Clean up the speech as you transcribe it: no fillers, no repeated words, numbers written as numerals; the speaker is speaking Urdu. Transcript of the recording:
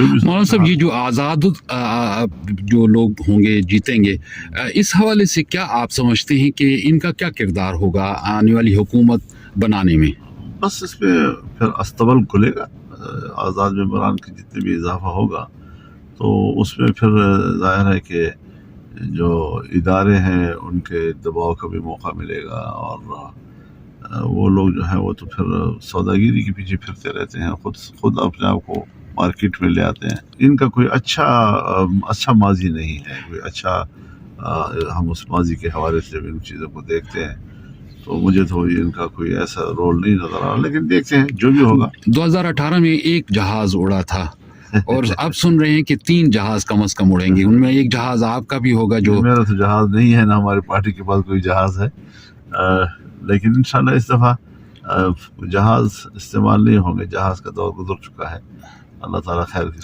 مولانا صاحب یہ جو آزاد جو لوگ ہوں گے جیتیں گے، اس حوالے سے کیا آپ سمجھتے ہیں کہ ان کا کیا کردار ہوگا آنے والی حکومت بنانے میں؟ بس اس میں پھر استبل کھلے گا، آزاد ممبران کی جتنے بھی اضافہ ہوگا تو اس میں پھر ظاہر ہے کہ جو ادارے ہیں ان کے دباؤ کا بھی موقع ملے گا، اور وہ لوگ جو ہیں وہ تو پھر سوداگری کے پیچھے پھرتے رہتے ہیں، خود اپنے آپ کو مارکیٹ میں لے آتے ہیں۔ ان کا کوئی اچھا ماضی نہیں ہے، کوئی اچھا ہم اس ماضی کے حوالے سے جب ان چیزوں کو دیکھتے ہیں تو مجھے تو ان کا کوئی ایسا رول نہیں نظر آ رہا، لیکن دیکھتے ہیں جو بھی ہوگا۔ 2018 میں ایک جہاز اڑا تھا اور اب سن رہے ہیں کہ 3 جہاز کم از کم اڑیں گے، ان میں ایک جہاز آپ کا بھی ہوگا جو… میرا تو جہاز نہیں ہے، نہ ہماری پارٹی کے پاس کوئی جہاز ہے، لیکن انشاءاللہ اس دفعہ جہاز استعمال نہیں ہوں گے، جہاز کا دور گزر چکا ہے۔ اللہ تعالیٰ خیر کی